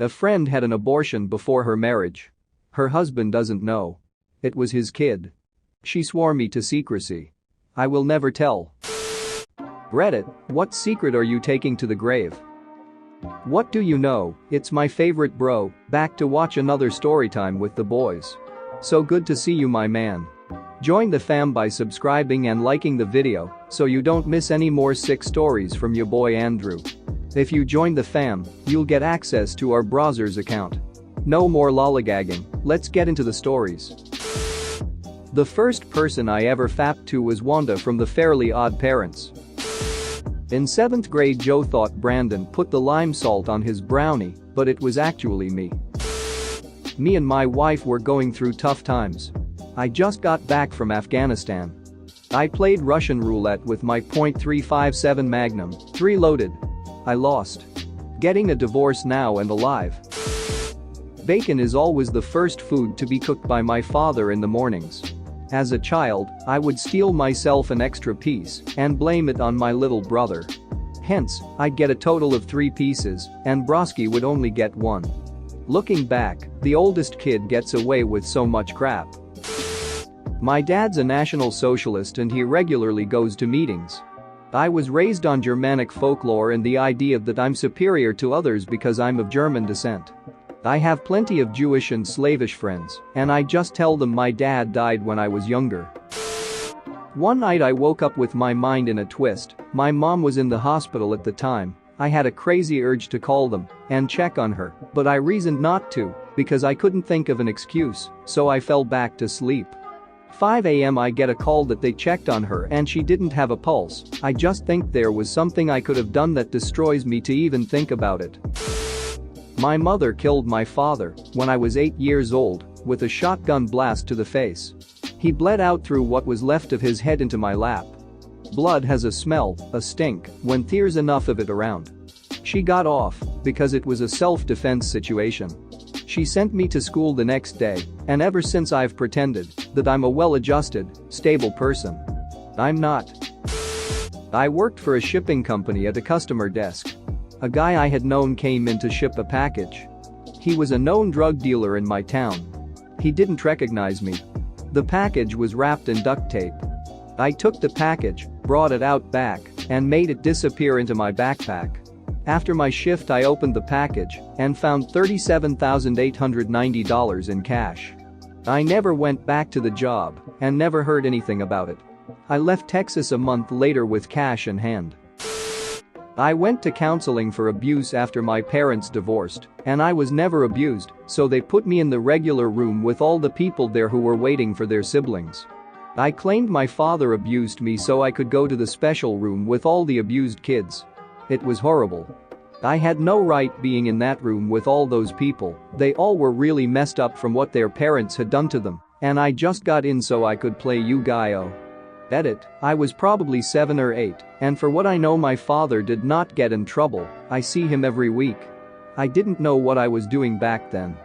A friend had an abortion before her marriage. Her husband doesn't know. It was his kid. She swore me to secrecy. I will never tell. Reddit, what secret are you taking to the grave? What do you know, it's my favorite bro, back to watch another storytime with the boys. So good to see you, my man. Join the fam by subscribing and liking the video so you don't miss any more sick stories from your boy Andrew. If you join the fam, you'll get access to our browser's account. No more lollygagging, let's get into the stories. The first person I ever fapped to was Wanda from the Fairly Odd Parents. In 7th grade, Joe thought Brandon put the lime salt on his brownie, but it was actually me. Me and my wife were going through tough times. I just got back from Afghanistan. I played Russian roulette with my .357 Magnum, 3 loaded. I lost. Getting a divorce now and alive. Bacon is always the first food to be cooked by my father in the mornings. As a child, I would steal myself an extra piece and blame it on my little brother. Hence, I'd get a total of 3 pieces, and Broski would only get 1. Looking back, the oldest kid gets away with so much crap. My dad's a National Socialist and he regularly goes to meetings. I was raised on Germanic folklore and the idea that I'm superior to others because I'm of German descent. I have plenty of Jewish and Slavish friends, and I just tell them my dad died when I was younger. One night I woke up with my mind in a twist. My mom was in the hospital at the time. I had a crazy urge to call them and check on her, but I reasoned not to because I couldn't think of an excuse, so I fell back to sleep. 5 a.m. I get a call that they checked on her and she didn't have a pulse. I just think there was something I could have done that destroys me to even think about it. My mother killed my father when I was 8 years old with a shotgun blast to the face. He bled out through what was left of his head into my lap. Blood has a smell, a stink, when there's enough of it around. She got off because it was a self-defense situation. She sent me to school the next day, and ever since I've pretended that I'm a well-adjusted, stable person. I'm not. I worked for a shipping company at a customer desk. A guy I had known came in to ship a package. He was a known drug dealer in my town. He didn't recognize me. The package was wrapped in duct tape. I took the package, brought it out back, and made it disappear into my backpack. After my shift I opened the package and found $37,890 in cash. I never went back to the job and never heard anything about it. I left Texas a month later with cash in hand. I went to counseling for abuse after my parents divorced, and I was never abused, so they put me in the regular room with all the people there who were waiting for their siblings. I claimed my father abused me so I could go to the special room with all the abused kids. It was horrible. I had no right being in that room with all those people. They all were really messed up from what their parents had done to them, and I just got in so I could play Yu-Gi-Oh! Edit, I was probably 7 or 8, and for what I know my father did not get in trouble. I see him every week. I didn't know what I was doing back then.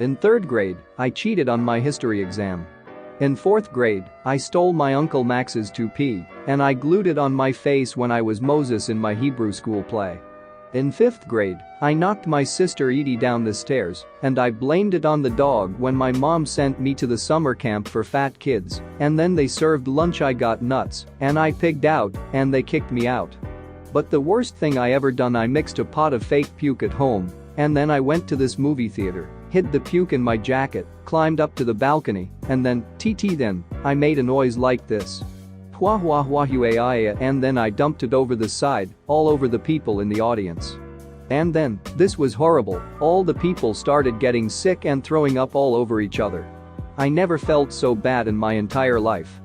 In 3rd grade, I cheated on my history exam. In 4th grade, I stole my Uncle Max's toupee, and I glued it on my face when I was Moses in my Hebrew school play. In 5th grade, I knocked my sister Edie down the stairs, and I blamed it on the dog when my mom sent me to the summer camp for fat kids, and then they served lunch. I got nuts, and I pigged out, and they kicked me out. But the worst thing I ever done, I mixed a pot of fake puke at home, and then I went to this movie theater, hid the puke in my jacket, climbed up to the balcony, and then, then, I made a noise like this. Hua hua hua huaya, and then I dumped it over the side, all over the people in the audience. And then, this was horrible, all the people started getting sick and throwing up all over each other. I never felt so bad in my entire life.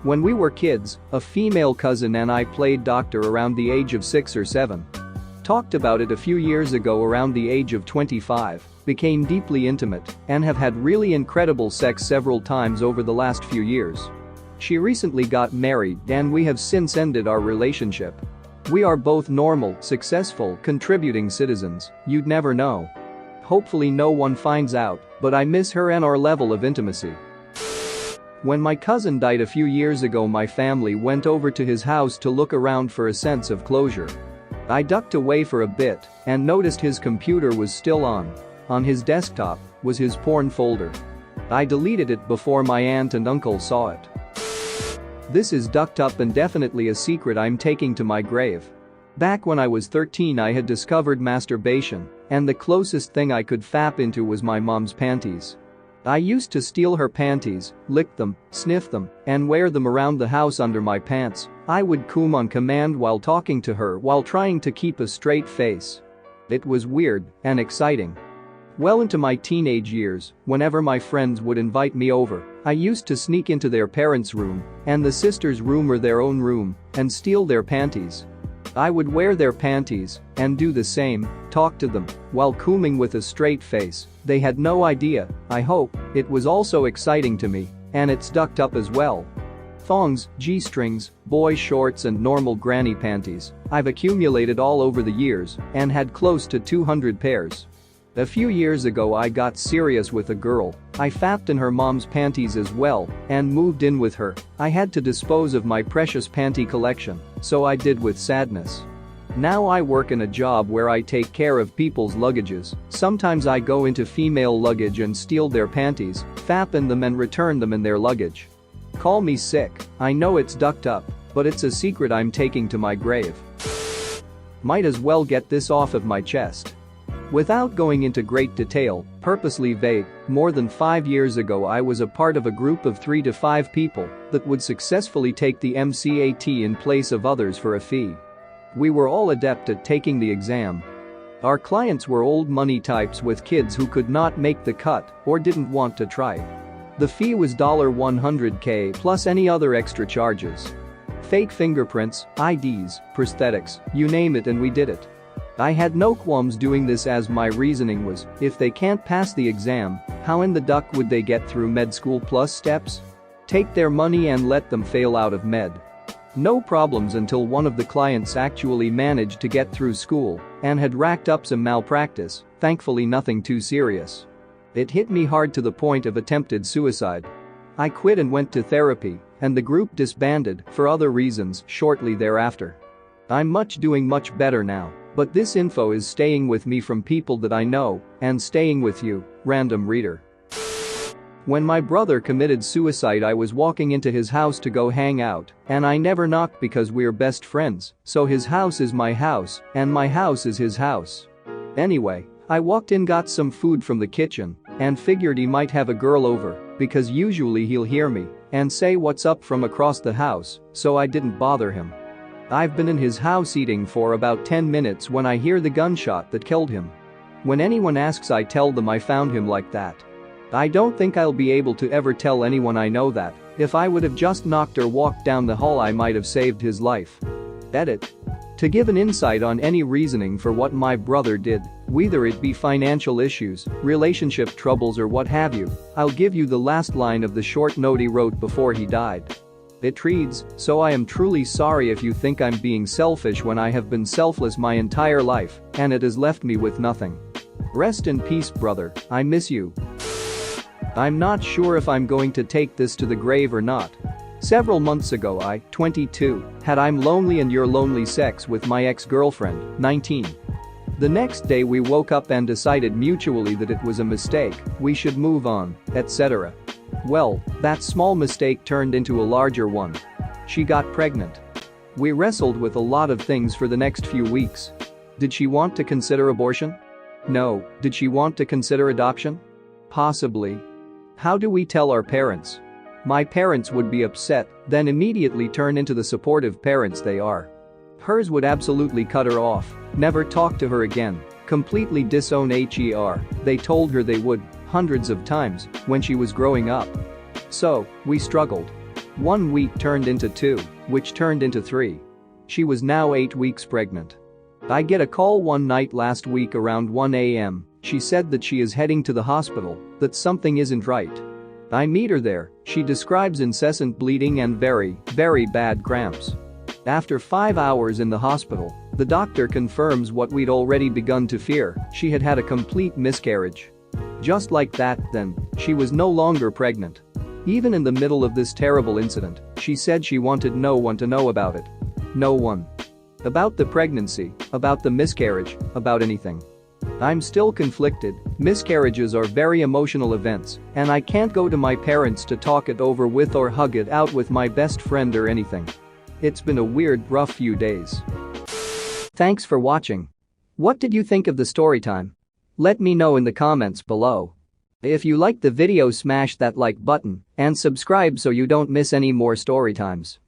When we were kids, a female cousin and I played doctor around the age of 6 or 7. Talked about it a few years ago around the age of 25, became deeply intimate, and have had really incredible sex several times over the last few years. She recently got married and we have since ended our relationship. We are both normal, successful, contributing citizens. You'd never know. Hopefully no one finds out, but I miss her and our level of intimacy. When my cousin died a few years ago, my family went over to his house to look around for a sense of closure. I ducked away for a bit and noticed his computer was still on. On his desktop was his porn folder. I deleted it before my aunt and uncle saw it. This is ducked up and definitely a secret I'm taking to my grave. Back when I was 13 I had discovered masturbation, and the closest thing I could fap into was my mom's panties. I used to steal her panties, lick them, sniff them, and wear them around the house under my pants. I would cum on command while talking to her while trying to keep a straight face. It was weird and exciting. Well into my teenage years, whenever my friends would invite me over, I used to sneak into their parents' room and the sisters' room or their own room and steal their panties. I would wear their panties and do the same, talk to them, while cooming with a straight face. They had no idea, I hope. It was also exciting to me, and it's ducked up as well. Thongs, G-strings, boy shorts and normal granny panties, I've accumulated all over the years and had close to 200 pairs. A few years ago I got serious with a girl. I fapped in her mom's panties as well and moved in with her. I had to dispose of my precious panty collection, so I did with sadness. Now I work in a job where I take care of people's luggages. Sometimes I go into female luggage and steal their panties, fap in them and return them in their luggage. Call me sick, I know it's ducked up, but it's a secret I'm taking to my grave. Might as well get this off of my chest. Without going into great detail, purposely vague, more than 5 years ago I was a part of a group of 3 to 5 people that would successfully take the MCAT in place of others for a fee. We were all adept at taking the exam. Our clients were old money types with kids who could not make the cut or didn't want to try. The fee was $100K plus any other extra charges. Fake fingerprints, IDs, prosthetics, you name it, and we did it. I had no qualms doing this as my reasoning was, if they can't pass the exam, how in the duck would they get through med school plus steps? Take their money and let them fail out of med. No problems until one of the clients actually managed to get through school and had racked up some malpractice, thankfully nothing too serious. It hit me hard to the point of attempted suicide. I quit and went to therapy, and the group disbanded for other reasons shortly thereafter. I'm doing much better now. But this info is staying with me from people that I know and staying with you, random reader. When my brother committed suicide I was walking into his house to go hang out, and I never knocked because we're best friends, so his house is my house and my house is his house. Anyway, I walked in, got some food from the kitchen, and figured he might have a girl over because usually he'll hear me and say what's up from across the house, so I didn't bother him. I've been in his house eating for about 10 minutes when I hear the gunshot that killed him. When anyone asks I tell them I found him like that. I don't think I'll be able to ever tell anyone I know that. If I would have just knocked or walked down the hall I might have saved his life. Edit. To give an insight on any reasoning for what my brother did, whether it be financial issues, relationship troubles or what have you, I'll give you the last line of the short note he wrote before he died. It reads, "So I am truly sorry if you think I'm being selfish when I have been selfless my entire life, and it has left me with nothing. Rest in peace, brother, I miss you." I'm not sure if I'm going to take this to the grave or not. Several months ago I, 22, had I'm lonely and you're lonely sex with my ex-girlfriend, 19. The next day we woke up and decided mutually that it was a mistake, we should move on, etc. Well, that small mistake turned into a larger one. She got pregnant. We wrestled with a lot of things for the next few weeks. Did she want to consider abortion? No. Did she want to consider adoption? Possibly. How do we tell our parents? My parents would be upset, then immediately turn into the supportive parents they are. Hers would absolutely cut her off, never talk to her again, completely disown her. They told her they would, hundreds of times, when she was growing up. So, we struggled. 1 week turned into 2, which turned into 3. She was now 8 weeks pregnant. I get a call one night last week around 1 a.m. She said that she is heading to the hospital, that something isn't right. I meet her there, she describes incessant bleeding and very, very bad cramps. After 5 hours in the hospital, the doctor confirms what we'd already begun to fear, she had had a complete miscarriage. Just like that, then, she was no longer pregnant. Even in the middle of this terrible incident, she said she wanted no one to know about it. No one. About the pregnancy, about the miscarriage, about anything. I'm still conflicted. Miscarriages are very emotional events, and I can't go to my parents to talk it over with or hug it out with my best friend or anything. It's been a weird, rough few days. Thanks for watching. What did you think of the story time? Let me know in the comments below. If you liked the video, smash that like button and subscribe so you don't miss any more story times.